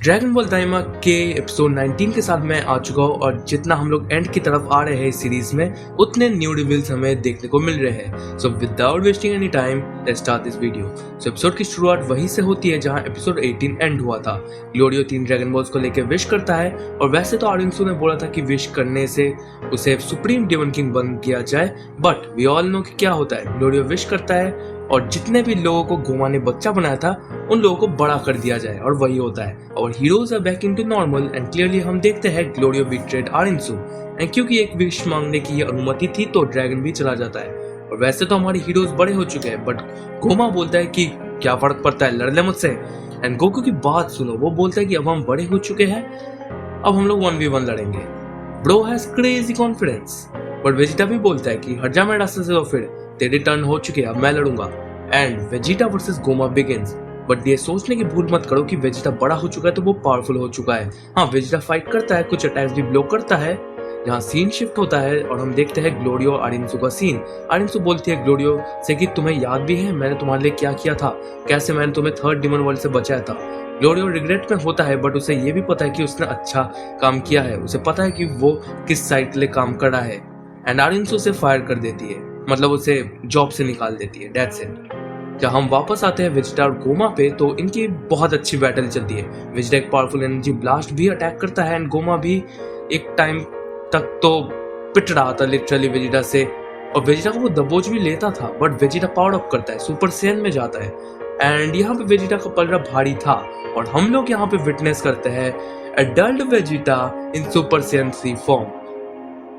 Dragon Ball दाइमा के episode 19 के साथ मैं आ चुका हूँ और जितना हम लोग एंड की तरफ आ रहे हैं इस सीरीज में उतने न्यू रिवील्स हमें देखने को मिल रहे हैं। So without wasting any time let's start this video. So episode की शुरुआत वहीं से होती है जहाँ एपिसोड 18 एंड हुआ था। ग्लोरियो 3 ड्रैगन बॉल्स को लेकर विश करता है और वैसे तो आरिंसू ने बोला था कि विश करने से उसे सुप्रीम डेमन किंग बन किया जाए, बट वी ऑल नो कि क्या होता है। ग्लोरियो विश करता है और जितने भी लोगों को गोमा ने बच्चा बनाया था उन लोगों को बड़ा कर दिया जाए और वही होता है और heroes are back into normal and clearly हम देखते हैं ग्लोरियो बिट्रेड आरिंसू एंड क्योंकि एक विश मांगने की ये अनुमति थी तो ड्रैगन भी चला जाता है। और वैसे तो हमारे हीरोज बड़े हो चुके हैं बट गोमा बोलता है कि क्या फर्क पड़ता है, लड़ ले मुझसे। एंड गोकू की बात सुनो, वो बोलता है कि अब हम बड़े हो चुके हैं, अब हम लोग 1v1 लड़ेंगे। Bro has crazy confidence. But Vegeta भी बोलता है कि हट जा मेरे रास्ते से, तो फिर तेरे टर्न हो चुके हैं, अब मैं लड़ूंगा। And Vegeta versus Goma begins. But ये सोचने की भूल मत करो कि वेजिटा बड़ा हो चुका है तो वो पावरफुल हो चुका है। हाँ, वेजिटा फाइट करता है, कुछ अटैक्स भी ब्लॉक करता है। यहाँ सीन शिफ्ट होता है और हम देखते हैं ग्लोरियो और आरिंसू का सीन। आरिंसू बोलती है ग्लोरियो से कि तुम्हें याद भी है मैंने तुम्हारे लिए क्या किया था, कैसे मैंने तुम्हें थर्ड डिमन वर्ल्ड से बचाया था। ग्लोरियो रिग्रेट में होता है बट उसे ये भी पता है कि उसने अच्छा काम किया है, उसे पता है कि वो किस साइड के लिए काम कर रहा है। एंड आरिंसू उसे फायर कर देती है, मतलब उसे जॉब से निकाल देती है। That's it. जब हम वापस आते हैं वेजिटा और गोमा पे तो इनकी बहुत अच्छी बैटल चलती है। वेजिटा एक पावरफुल एनर्जी ब्लास्ट भी अटैक करता है एंड गोमा भी एक टाइम तक तो पिट रहा था लिटरली वेजिटा से, और वेजिटा को वो दबोच भी लेता था बट वेजिटा पावर अप करता है, सुपर सैयन में जाता है। एंड यहाँ पे वेजिटा का पलड़ा भारी था और हम लोग यहाँ पे विटनेस करते हैं adult Vegeta in super Saiyan 3 form,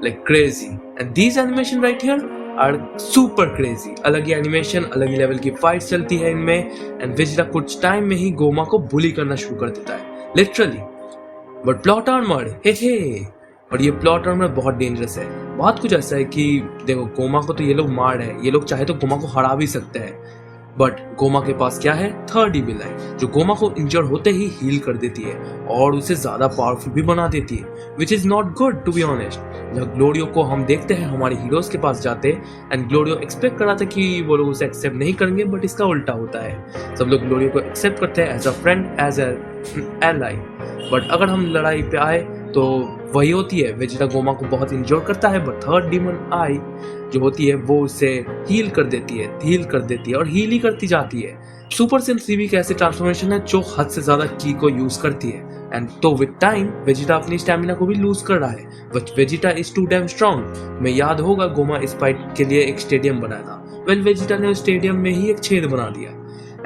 like crazy and these animation right here are super crazy। अलग ही एनिमेशन, अलग ही लेवल की फाइट्स चलती है इनमें एंड वेजिटा कुछ टाइम में ही गोमा को बुली करना शुरू कर देता है लिटरली। बट प्लॉट आर्मर हे और ये प्लॉट आर्मर बहुत डेंजरस है। बात कुछ ऐसा है कि देखो गोमा को तो ये लोग मार रहे हैं, ये लोग चाहे तो गोमा को हरा भी सकते हैं बट गोमा के पास क्या है, थर्ड इविल आई जो गोमा को इंजर होते ही हील कर देती है और उसे ज्यादा पावरफुल भी बना देती है, which is not good to be honest. जब ग्लोरियो को हम देखते हैं हमारे हीरोज के पास जाते एंड ग्लोरियो एक्सपेक्ट कर रहा था कि वो लोग उसे एक्सेप्ट नहीं करेंगे बट इसका उल्टा होता है। सब लोग ग्लोरियो को एक्सेप्ट करते हैं as a friend, as a ally. But अगर हम लड़ाई पे आए तो वही होती है, वेजिटा गोमा को बहुत इंजोर करता है बट थर्ड डीमन आई जो होती है वो उसे हील कर देती है और हील ही करती जाती है। सुपर सैयन 3 भी एक ऐसी ट्रांसफॉर्मेशन है जो हद से ज्यादा की को यूज करती है एंड तो विद टाइम वेजिटा अपनी स्टैमिना को भी लूज कर रहा है but Vegeta is too damn strong. मैं याद होगा गोमा इस फाइट के लिए एक स्टेडियम बनाया था, वेल वेजिटा ने उस स्टेडियम में ही एक छेद बना दिया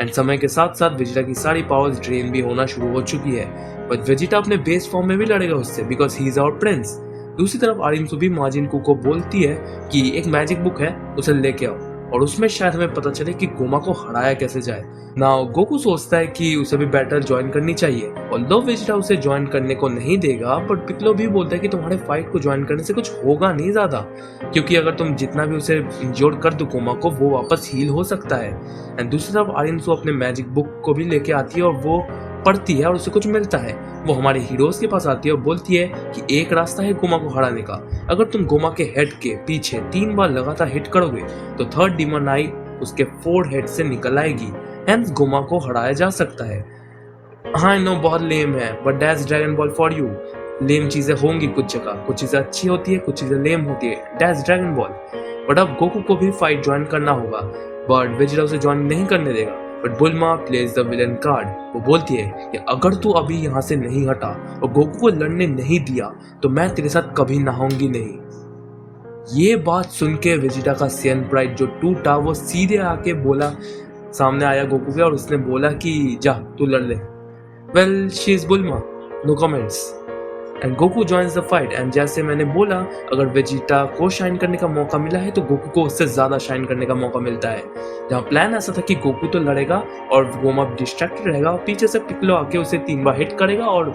एंड समय के साथ साथ वेजिटा की सारी पावर्स ड्रेन भी होना शुरू हो चुकी है बट वेजिटा अपने बेस फॉर्म में भी लड़ेगा उससे because he is our prince. दूसरी तरफ आरिंसू भी माजिनको को बोलती है कि एक मैजिक बुक है उसे लेके आओ और उसमें शायद हमें पता चले कि गोमा को हराया कैसे जाए। नाउ गोकू सोचता है कि उसे भी बैटल ज्वाइन करनी चाहिए और लो वेजिटा उसे ज्वाइन करने को नहीं देगा बट पिक्लो भी बोलता है कि तुम्हारे फाइट को ज्वाइन करने से कुछ होगा नहीं ज्यादा, क्योंकि अगर तुम जितना भी उसे इंजोर कर दो गोमा को वो वापस हील हो सकता है। एंड दूसरी तरफ आरिंसू अपने मैजिक बुक को भी लेके आती है और वो पढ़ती है और उसे कुछ मिलता है। वो हमारे हीरोज के पास आती है और बोलती है कि एक रास्ता है गोमा को हराने का, अगर तुम गोमा के हेड के पीछे 3 बार लगातार हिट करोगे तो थर्ड डीमन आई उसके 4 हेड से निकल आएगी, हेंस गोमा को हराया जा सकता है। हाँ नो बहुत लेम है but that's Dragon Ball for you. Lame चीजें होंगी कुछ जगह, कुछ चीजें अच्छी होती है, कुछ चीजें लेम होती है, दैट्स ड्रैगन बॉल। बट अब गोकू को भी फाइट ज्वाइन करना होगा बट वेजिटा उसे ज्वाइन नहीं करने देगा but बुल्मा plays the villain card. वो बोलती है कि अगर तू अभी यहाँ से नहीं हटा और गोकू को लड़ने नहीं दिया तो मैं तेरे साथ कभी नहाऊंगी नहीं। ये बात सुन के वेजिटा का सैयन प्राइड जो टूटा वो सीधे आके बोला, सामने आया गोकू के और उसने बोला कि जा तू लड़ ले। Well she is Bulma, no comments and Goku joins the fight. And जैसे मैंने बोला अगर वेजिटा को शाइन करने का मौका मिला है तो गोकू को उससे ज्यादा शाइन करने का मौका मिलता है। जहाँ प्लान ऐसा था कि गोकू तो लड़ेगा और गोमा डिस्ट्रैक्टेड रहेगा और पीछे से पिक्लो आके उसे 3 बार हिट करेगा और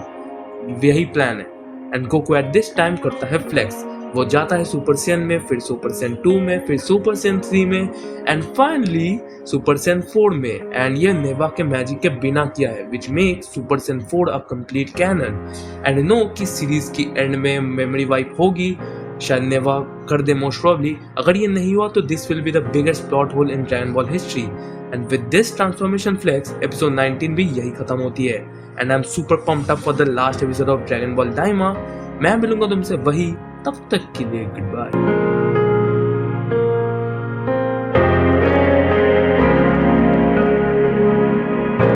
यही प्लान है। And Goku at this time करता है फ्लेक्स, वो जाता है सुपर सैयन में, फिर सुपर सैयन 2 में, फिर सुपर सैयन 3 में एंड फाइनली सुपर सैयन 4 में। एंड ये नेवा के मैजिक के बिना किया है which makes super Saiyan 4 a complete canon. And know कि सीरीज की एंड में मेमोरी वाइप होगी, शायद नेवा कर दे मोस्ट प्रोबेबली। अगर ये नहीं हुआ तो this will be the biggest plot hole in Dragon Ball history and with this transformation flex episode 19 भी यही खत्म होती है। And I am super pumped up for the last episode of Dragon Ball Daima. मैं मिलूंगा तुमसे वही, तब तक के लिए गुड बाय।